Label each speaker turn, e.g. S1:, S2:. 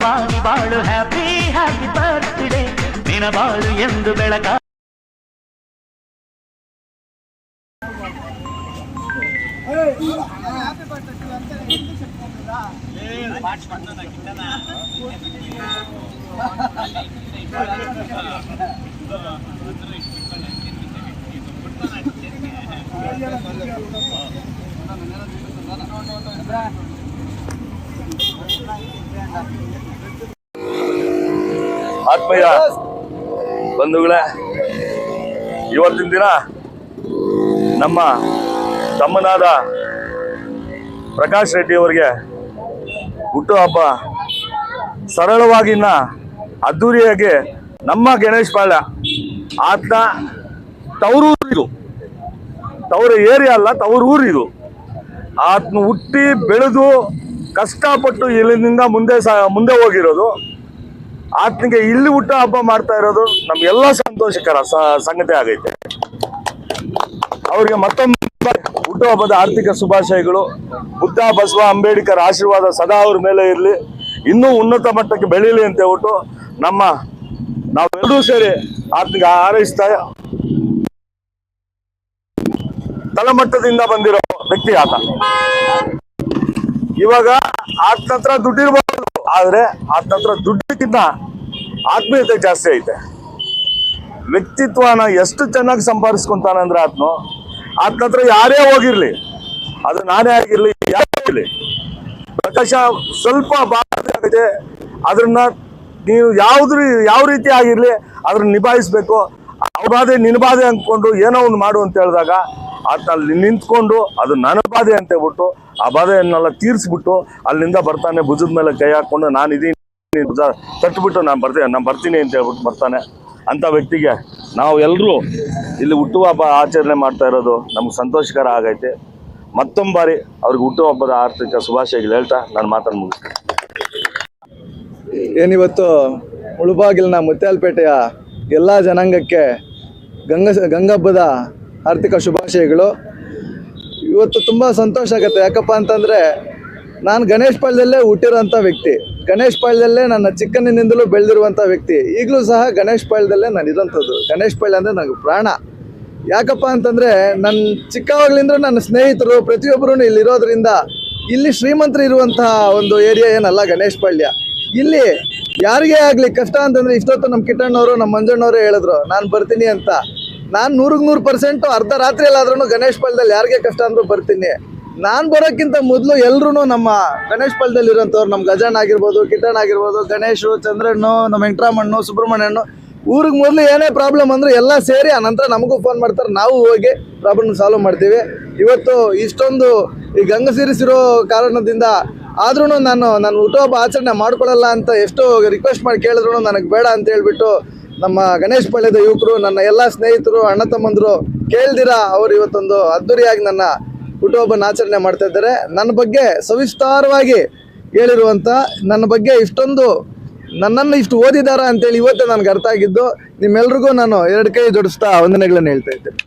S1: ವಾಣಿ ಬಾಳು happy happy birthday ನಿನ ಬಾಳು ಎಂದು ಬೆಳಕ
S2: ಆತ್ಮೀಯ ಬಂಧುಗಳೇ, ಇವತ್ತಿನ ದಿನ ನಮ್ಮ ತಮ್ಮನಾದ ಪ್ರಕಾಶ್ ರೆಡ್ಡಿ ಅವರಿಗೆ ಹುಟ್ಟುಹಬ್ಬ ಸರಳವಾಗಿ ಅದ್ದೂರಿಯಾಗಿ ನಮ್ಮ ಗಣೇಶ್ ಪಾಳ್ಯ ಆತನ ತವರೂರಿದು, ತವರ ಏರಿಯಾ ಅಲ್ಲ, ತವರೂರಿದು. ಆತನ ಹುಟ್ಟಿ ಬೆಳೆದು ಕಷ್ಟಪಟ್ಟು ಇಲ್ಲಿಂದ ಮುಂದೆ ಹೋಗಿರೋದು. ಆತನಿಗೆ ಇಲ್ಲಿ ಹುಟ್ಟು ಹಬ್ಬ ಮಾಡ್ತಾ ಇರೋದು ನಮ್ಗೆಲ್ಲ ಸಂತೋಷಕರ ಸಂಗತಿ ಆಗೈತೆ. ಅವ್ರಿಗೆ ಮತ್ತೊಮ್ಮೆ ಹುಟ್ಟುಹಬ್ಬದ ಆರ್ಥಿಕ ಶುಭಾಶಯಗಳು. ಬುದ್ಧ ಬಸವ ಅಂಬೇಡ್ಕರ್ ಆಶೀರ್ವಾದ ಸದಾ ಅವ್ರ ಮೇಲೆ ಇರಲಿ, ಇನ್ನೂ ಉನ್ನತ ಮಟ್ಟಕ್ಕೆ ಬೆಳೀಲಿ ಅಂತ ಹೇಳ್ಬಿಟ್ಟು ನಾವೆಲ್ಲರೂ ಸೇರಿ ಆತನಿಗೆ ಹಾರೈಸ್ತಾ, ತಳಮಟ್ಟದಿಂದ ಬಂದಿರೋ ವ್ಯಕ್ತಿ ಆತ. ಇವಾಗ ಆತನ ಹತ್ರ ದುಡ್ಡಿರ್ಬೋದು, ಆದ್ರೆ ಆತನ ಹತ್ರ ದುಡ್ಡಿಗಿಂತ ಆತ್ಮೀಯತೆ ಜಾಸ್ತಿ ಐತೆ. ವ್ಯಕ್ತಿತ್ವನ ಎಷ್ಟು ಚೆನ್ನಾಗಿ ಸಂಪಾದಿಸ್ಕೊಂತಾನಂದ್ರೆ ಆತನ ಹತ್ರ ಯಾರೇ ಹೋಗಿರ್ಲಿ, ಅದು ನಾನೇ ಆಗಿರ್ಲಿ, ಯಾರೇ ಆಗಿರ್ಲಿ, ಪ್ರಕಾಶ ಸ್ವಲ್ಪ ಬಾಧೆ ಆಗಿದೆ, ಅದನ್ನ ನೀವು ಯಾವ ರೀತಿ ಆಗಿರ್ಲಿ ಅದನ್ನ ನಿಭಾಯಿಸ್ಬೇಕು. ಅವ್ರ ಬಾಧೆ ನಿನ್ನ ಬಾಧೆ ಅಂದ್ಕೊಂಡು ಏನೋ ಒಂದು ಮಾಡು ಅಂತ ಹೇಳಿದಾಗ ಆತನಲ್ಲಿ ನಿಂತ್ಕೊಂಡು ಅದು ನನ್ನ ಬಾಧೆ ಅಂತ ಹೇಳ್ಬಿಟ್ಟು ಆ ಬಾಧೆಯನ್ನೆಲ್ಲ ತೀರಿಸ್ಬಿಟ್ಟು ಅಲ್ಲಿಂದ ಬರ್ತಾನೆ. ಭುಜದ ಮೇಲೆ ಕೈ ಹಾಕೊಂಡು ನಾನು ಇದೀನಿ, ಭುಜ ತಟ್ಬಿಟ್ಟು ನಾನು ಬರ್ತೀನಿ ಅಂತ ಹೇಳ್ಬಿಟ್ಟು ಬರ್ತಾನೆ. ಅಂಥ ವ್ಯಕ್ತಿಗೆ ನಾವು ಎಲ್ಲರೂ ಇಲ್ಲಿ ಹುಟ್ಟುಹಬ್ಬ ಆಚರಣೆ ಮಾಡ್ತಾ ಇರೋದು ನಮ್ಗೆ ಸಂತೋಷಕರ ಆಗೈತೆ. ಮತ್ತೊಂದು ಬಾರಿ ಅವ್ರಿಗೆ ಹುಟ್ಟುಹಬ್ಬದ ಆರ್ಥಿಕ ಶುಭಾಶಯಗಳು ಹೇಳ್ತಾ ನಾನು ಮಾತನ್ನು ಮುಗಿಸ್ತೀನಿ.
S3: ಏನಿವತ್ತು ಮುಳುಬಾಗಿಲಿನ ಮುತ್ಯಾಲಪೇಟೆಯ ಎಲ್ಲ ಜನಾಂಗಕ್ಕೆ ಗಂಗಹಬ್ಬದ ಆರ್ಥಿಕ ಶುಭಾಶಯಗಳು. ಇವತ್ತು ತುಂಬ ಸಂತೋಷ ಆಗುತ್ತೆ. ಯಾಕಪ್ಪ ಅಂತಂದರೆ ನಾನು ಗಣೇಶ್ ಪಾಳ್ಯದಲ್ಲೇ ಹುಟ್ಟಿರೋಂಥ ವ್ಯಕ್ತಿ, ಗಣೇಶ್ ಪಾಳ್ಯದಲ್ಲೇ ನನ್ನ ಚಿಕ್ಕಂದಿನಿಂದಲೂ ಬೆಳೆದಿರುವಂಥ ವ್ಯಕ್ತಿ. ಈಗಲೂ ಸಹ ಗಣೇಶ್ ಪಾಳ್ಯದಲ್ಲೇ ನಾನು ಇರೋಂಥದ್ದು. ಗಣೇಶ್ ಪಾಳ್ಯ ಅಂದರೆ ನನಗೆ ಪ್ರಾಣ. ಯಾಕಪ್ಪ ಅಂತಂದರೆ ನನ್ನ ಚಿಕ್ಕವಾಗಲಿಂದ ನನ್ನ ಸ್ನೇಹಿತರು ಪ್ರತಿಯೊಬ್ಬರೂ ಇಲ್ಲಿರೋದ್ರಿಂದ ಇಲ್ಲಿ ಶ್ರೀಮಂತರು ಇರುವಂತಹ ಒಂದು ಏರಿಯಾ ಏನಲ್ಲ ಗಣೇಶ್ ಪಾಳ್ಯ. ಇಲ್ಲಿ ಯಾರಿಗೇ ಆಗಲಿ ಕಷ್ಟ ಅಂತಂದರೆ ಇಷ್ಟೊತ್ತು ನಮ್ಮ ಕಿಟ್ಟಣ್ಣವರು ನಮ್ಮ ಮಂಜಣ್ಣವರೇ ಹೇಳಿದ್ರು ನಾನು ಬರ್ತೀನಿ ಅಂತ. ನಾನು 100% ಅರ್ಧ ರಾತ್ರಿಯಲ್ಲಾದ್ರೂ ಗಣೇಶ್ ಪಾಳ್ಯದಲ್ಲಿ ಯಾರಿಗೆ ಕಷ್ಟ ಅಂದರೂ ಬರ್ತೀನಿ. ನಾನು ಬರೋಕ್ಕಿಂತ ಮೊದಲು ಎಲ್ಲರೂ ನಮ್ಮ ಗಣೇಶ್ ಪಾಳ್ಯದಲ್ಲಿ ಇರೋಂಥವ್ರು, ನಮ್ಮ ಗಜಣ್ಣ ಆಗಿರ್ಬೋದು, ಕಿಟ್ಟಣ್ಣ ಆಗಿರ್ಬೋದು, ಗಣೇಶು, ಚಂದ್ರಣ್ಣು, ನಮ್ಮ ವೆಂಕಟರಾಮಣ್ಣು, ಸುಬ್ರಹ್ಮಣ್ಯಣ್ಣು, ಊರಿಗೆ ಮೊದಲು ಏನೇ ಪ್ರಾಬ್ಲಮ್ ಅಂದರೂ ಎಲ್ಲ ಸೇರಿ ಆ ನಂತರ ನಮಗೂ ಫೋನ್ ಮಾಡ್ತಾರೆ, ನಾವು ಹೋಗಿ ಪ್ರಾಬ್ಲಮ್ ಸಾಲ್ವ್ ಮಾಡ್ತೀವಿ. ಇವತ್ತು ಇಷ್ಟೊಂದು ಈ ಗಂಗಸೀರಿಸಿರೋ ಕಾರಣದಿಂದ ಆದ್ರೂ ನಾನು ಹುಟ್ಟುಹಬ್ಬ ಆಚರಣೆ ಮಾಡ್ಕೊಳ್ಳಲ್ಲ ಅಂತ ಎಷ್ಟೋ ರಿಕ್ವೆಸ್ಟ್ ಮಾಡಿ ಕೇಳಿದ್ರು ನನಗೆ ಬೇಡ ಅಂತ ಹೇಳ್ಬಿಟ್ಟು ನಮ್ಮ ಗಣೇಶ್ ಪಾಳ್ಯದ ಯುವಕರು, ನನ್ನ ಎಲ್ಲ ಸ್ನೇಹಿತರು, ಅಣ್ಣ ತಮ್ಮಂದರು ಕೇಳ್ದಿರ ಅವರು ಇವತ್ತೊಂದು ಅದ್ದೂರಿಯಾಗಿ ನನ್ನ ಹುಟ್ಟುಹಬ್ಬನ ಆಚರಣೆ ಮಾಡ್ತಾ ಇದ್ದಾರೆ. ನನ್ನ ಬಗ್ಗೆ ಸವಿಸ್ತಾರವಾಗಿ ಹೇಳಿರುವಂಥ, ನನ್ನ ಬಗ್ಗೆ ನನ್ನನ್ನು ಇಷ್ಟು ಓದಿದಾರ ಅಂತೇಳಿ ಇವತ್ತೇ ನನಗೆ ಅರ್ಥ ಆಗಿದ್ದು. ನಿಮ್ಮೆಲ್ರಿಗೂ ನಾನು 2 ಕೈ ಜೋಡಿಸ್ತಾ ವಂದನೆಗಳನ್ನು ಹೇಳ್ತಾ ಇದ್ದೇನೆ.